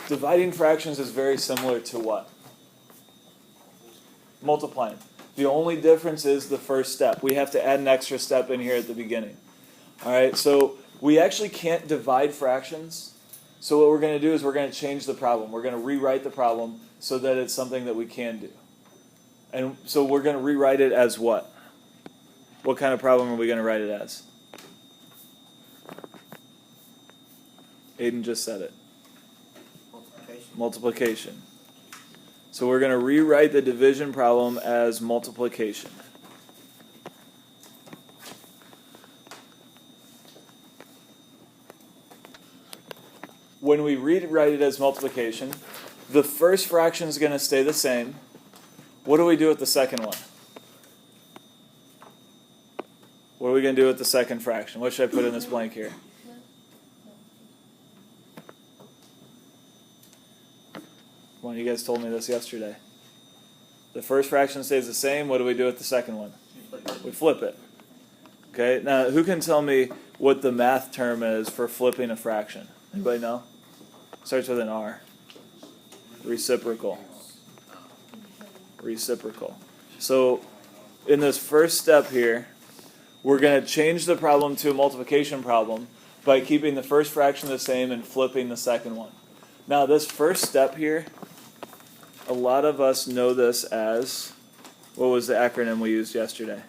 Dividing fractions is very similar to what? Multiplying. The only difference is the first step. We have to add an extra step in here at the beginning. All right, so we actually can't divide fractions. So what we're going to do is we're going to change the problem. We're going to rewrite the problem so that it's something that we can do. And so we're going to rewrite it as what? What kind of problem are we going to write it as? Aiden just said it. Multiplication. So we're going to rewrite the division problem as multiplication. When we rewrite it as multiplication, the first fraction is going to stay the same. What do we do with the second one? What are we going to do with the second fraction? What should I put in this blank here? One of you guys told me this yesterday. The first fraction stays the same. What do we do with the second one? We flip it. Okay, now who can tell me what the math term is for flipping a fraction? Anybody know? Starts with an R. Reciprocal. Reciprocal. So in this first step here, we're going to change the problem to a multiplication problem by keeping the first fraction the same and flipping the second one. Now this first step here, a lot of us know this as, what was the acronym we used yesterday?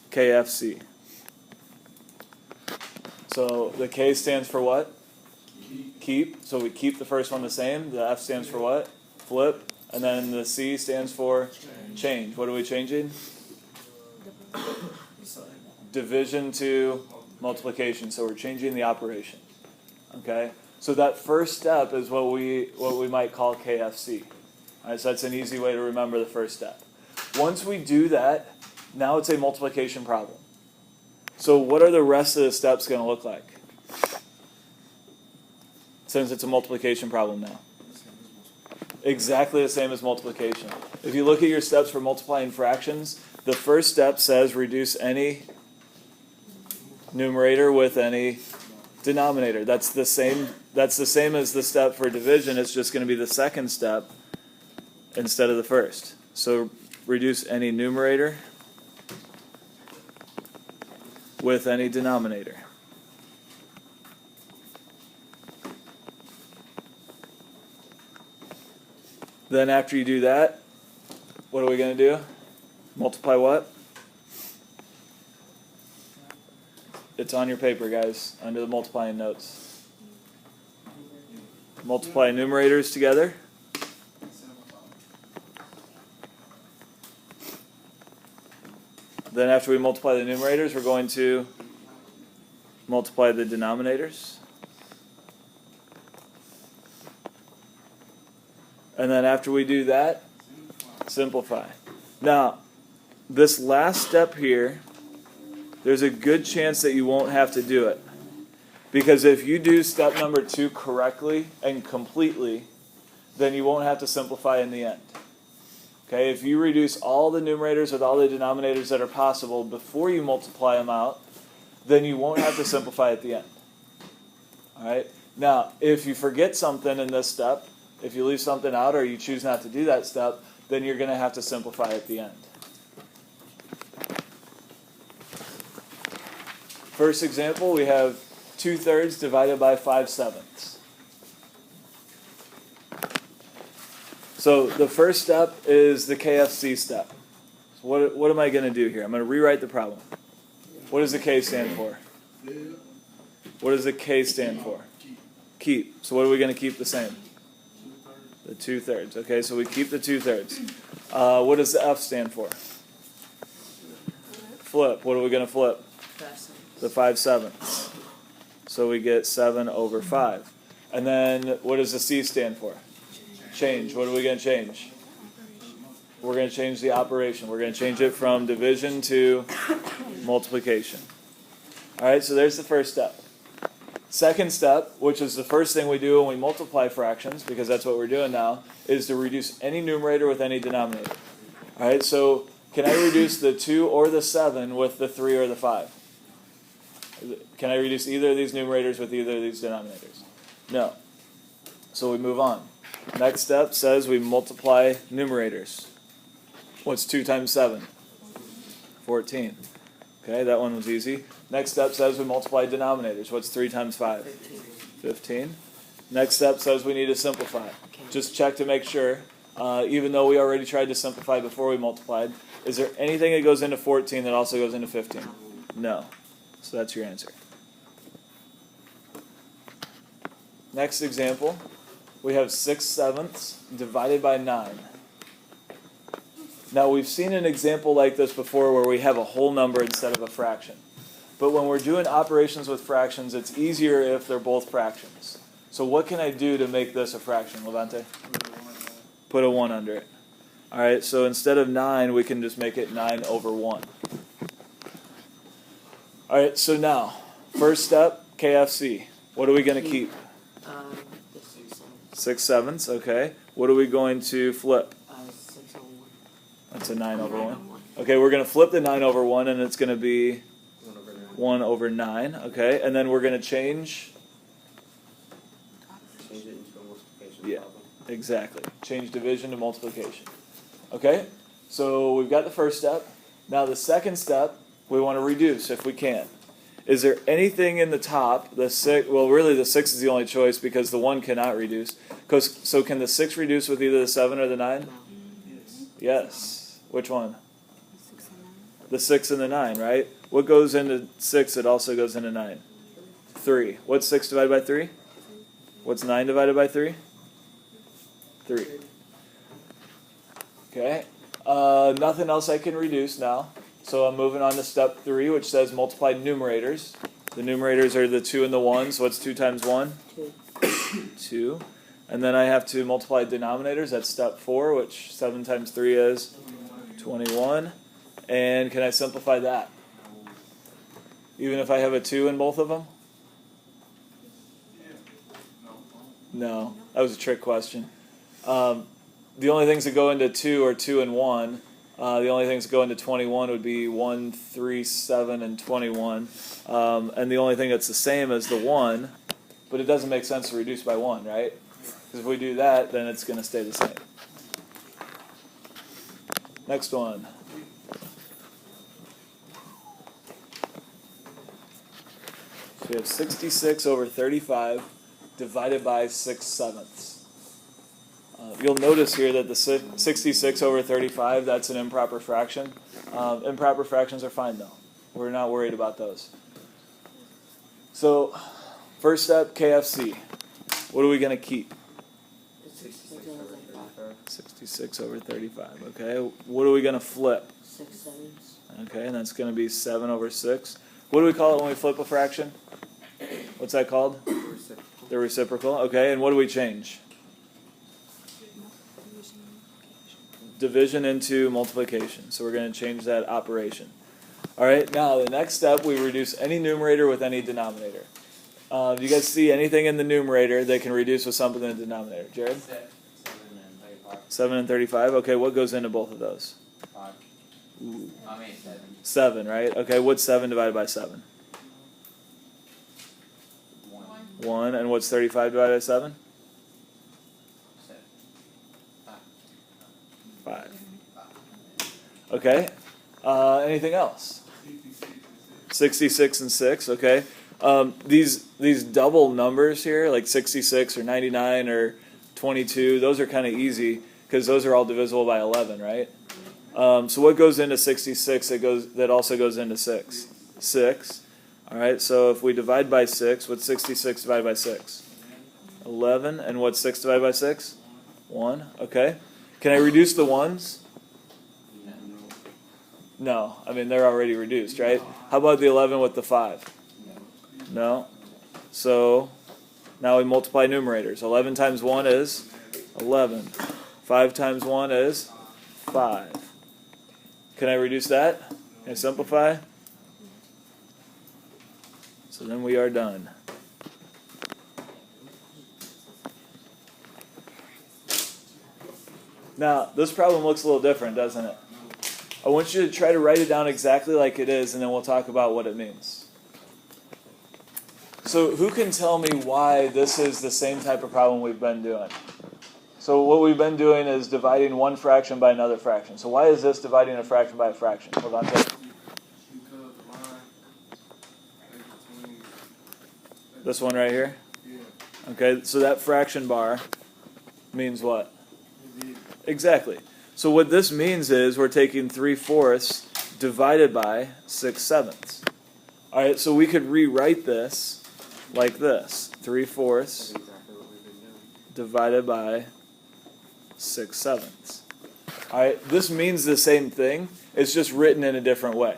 KFC. So the K stands for what? Keep. So we keep the first one the same. The F stands for what? Flip. And then the C stands for change. What are we changing? Division to multiplication. So we're changing the operation. Okay? So that first step is what we might call KFC. All right, so that's an easy way to remember the first step. Once we do that, now it's a multiplication problem. So what are the rest of the steps going to look like? Since it's a multiplication problem now. Exactly the same as multiplication. If you look at your steps for multiplying fractions, the first step says reduce any numerator with any denominator. That's the same as the step for division. It's just going to be the second step instead of the first. So reduce any numerator with any denominator. Then after you do that, what are we going to do? Multiply what? It's on your paper, guys, under the multiplying notes. Multiply numerators together. Then after we multiply the numerators, we're going to multiply the denominators. And then after we do that, simplify. Now, this last step here, there's a good chance that you won't have to do it. Because if you do step number 2 correctly and completely, then you won't have to simplify in the end. Okay, if you reduce all the numerators with all the denominators that are possible before you multiply them out, then you won't have to simplify at the end. All right? Now, if you forget something in this step, if you leave something out or you choose not to do that step, then you're going to have to simplify at the end. First example, we have 2/3 divided by 5/7. So the first step is the KFC step. So what am I going to do here? I'm going to rewrite the problem. What does the K stand for? What does the K stand for? Keep. So what are we going to keep the same? The 2/3. Okay, so we keep the 2/3. What does the F stand for? Flip. What are we going to flip? The 5/7. So we get 7/5. And then what does the C stand for? Change. What are we going to change? We're going to change the operation. We're going to change it from division to multiplication. All right, so there's the first step. Second step, which is the first thing we do when we multiply fractions, because that's what we're doing now, is to reduce any numerator with any denominator. All right, so can I reduce the 2 or the 7 with the 3 or the 5? Can I reduce either of these numerators with either of these denominators? No. So we move on. Next step says we multiply numerators. What's 2 times 7? 14. Okay, that one was easy. Next step says we multiply denominators. What's 3 times 5? 15. Next step says we need to simplify. Just check to make sure, even though we already tried to simplify before we multiplied, is there anything that goes into 14 that also goes into 15? No. So that's your answer. Next example, we have 6/7 divided by 9. Now we've seen an example like this before where we have a whole number instead of a fraction. But when we're doing operations with fractions, it's easier if they're both fractions. So what can I do to make this a fraction, Levante? Put a 1 under it. All right, so instead of 9, we can just make it 9 over 1. All right, so now, first step, KFC. What are we going to keep? 6/7, okay. What are we going to flip? 6 over 1. That's a 9 over 1. Okay, we're going to flip the 9 over 1, and it's going to be 1 over 9. Okay, and then we're going to change it into a multiplication Yeah. problem. Exactly. Change division to multiplication. Okay? So we've got the first step. Now the second step, we want to reduce if we can. Is there anything in the top, the 6, well really the 6 is the only choice because the 1 cannot reduce. So can the 6 reduce with either the 7 or the 9? Yes. Which one? The 6 and the 9, right? What goes into 6 that also goes into 9? 3. What's 6 divided by 3? What's 9 divided by 3? 3. Okay. Nothing else I can reduce now. So I'm moving on to step 3, which says multiply numerators. The numerators are the 2 and the 1. So what's 2 times 1? 2. And then I have to multiply denominators. That's step 4, which 7 times 3 is 21. And can I simplify that? Even if I have a 2 in both of them? No, that was a trick question. The only things that go into 2 are 2 and 1. The only things that go into 21 would be 1, 3, 7, and 21. And the only thing that's the same as the 1, but it doesn't make sense to reduce by 1, right? Because if we do that, then it's going to stay the same. Next one. So we have 66 over 35 divided by 6/7. You'll notice here that the 66 over 35, that's an improper fraction. Improper fractions are fine though. We're not worried about those. So, first step, KFC. What are we going to keep? 66 over 35, okay. What are we going to flip? 6 sevens. Okay, and that's going to be 7 over 6. What do we call it when we flip a fraction? What's that called? Reciprocal. The reciprocal. Okay, and what do we change? Division into multiplication. So we're going to change that operation. All right, now the next step, we reduce any numerator with any denominator. Do you guys see anything in the numerator that can reduce with something in the denominator? Jared? 7 and 35. 7 and 35. Okay, what goes into both of those? 5. Ooh. 7. 7, right? Okay, what's 7 divided by 7? 1. 1. And what's 35 divided by 7? 7. 5. Okay. Anything else? 66 and 6, okay. These double numbers here, like 66 or 99 or 22, those are kind of easy because those are all divisible by 11, right? So what goes into 66 that also goes into 6? 6. All right, so if we divide by 6, what's 66 divided by 6? 11. And what's 6 divided by 6? 1. Okay. Can I reduce the 1s? No. I mean, they're already reduced, right? How about the 11 with the 5? No. So now we multiply numerators. 11 times 1 is 11. 5 times 1 is 5. Can I reduce that? Can I simplify? So then we are done. Now, this problem looks a little different, doesn't it? I want you to try to write it down exactly like it is, and then we'll talk about what it means. So who can tell me why this is the same type of problem we've been doing? So what we've been doing is dividing one fraction by another fraction. So why is this dividing a fraction by a fraction? Hold on. Because the line is between. This one right here? Yeah. Okay, so that fraction bar means what? Indeed. Exactly. So what this means is we're taking 3/4 divided by 6/7. All right, so we could rewrite this like this. 3/4 That's exactly what we've been doing. divided by 6/7. All right, this means the same thing. It's just written in a different way.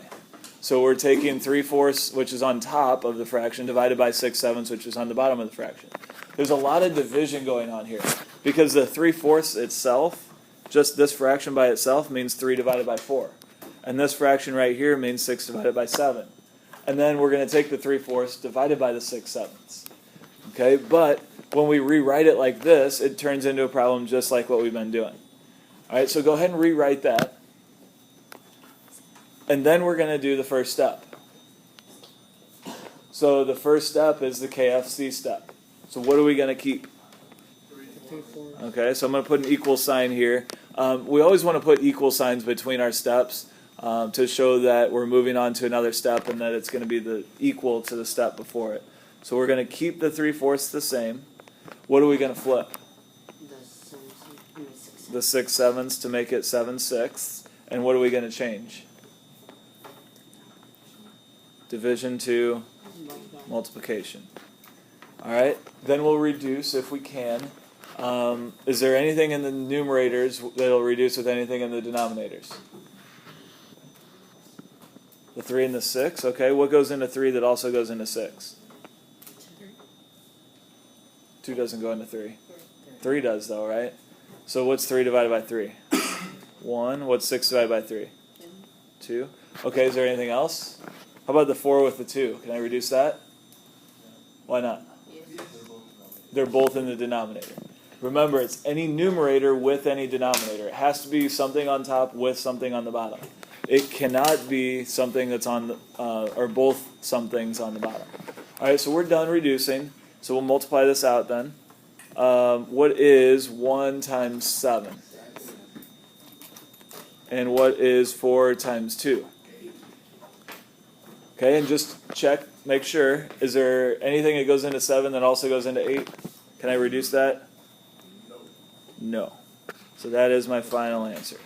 So we're taking 3/4, which is on top of the fraction, divided by 6/7, which is on the bottom of the fraction. There's a lot of division going on here because the 3/4 itself, just this fraction by itself, means 3 divided by 4. And this fraction right here means 6 divided by 7. And then we're going to take the 3/4 divided by the 6/7. Okay, but when we rewrite it like this, it turns into a problem just like what we've been doing. All right, so go ahead and rewrite that. And then we're going to do the first step. So the first step is the KFC step. So what are we going to keep? 3/4. Okay, so I'm going to put an equal sign here. We always want to put equal signs between our steps to show that we're moving on to another step and that it's going to be the equal to the step before it. So we're going to keep the 3/4 the same. What are we going to flip? The 6/7 to make it 7/6. And what are we going to change? Division to multiplication. All right, then we'll reduce if we can. Is there anything in the numerators that'll reduce with anything in the denominators? The 3 and the 6, okay. What goes into 3 that also goes into 6? 2 doesn't go into 3. 3 does though, right? So what's 3 divided by 3? 1. What's 6 divided by 3? 2. Okay, is there anything else? How about the 4 with the 2? Can I reduce that? Why not? They're both in the denominator. Remember, it's any numerator with any denominator. It has to be something on top with something on the bottom. It cannot be something that's on the, or both somethings on the bottom. All right, so we're done reducing. So we'll multiply this out then. What is 1 times 7? And what is 4 times 2? Okay, and just check, make sure. Is there anything that goes into 7 that also goes into 8? Can I reduce that? No. So that is my final answer.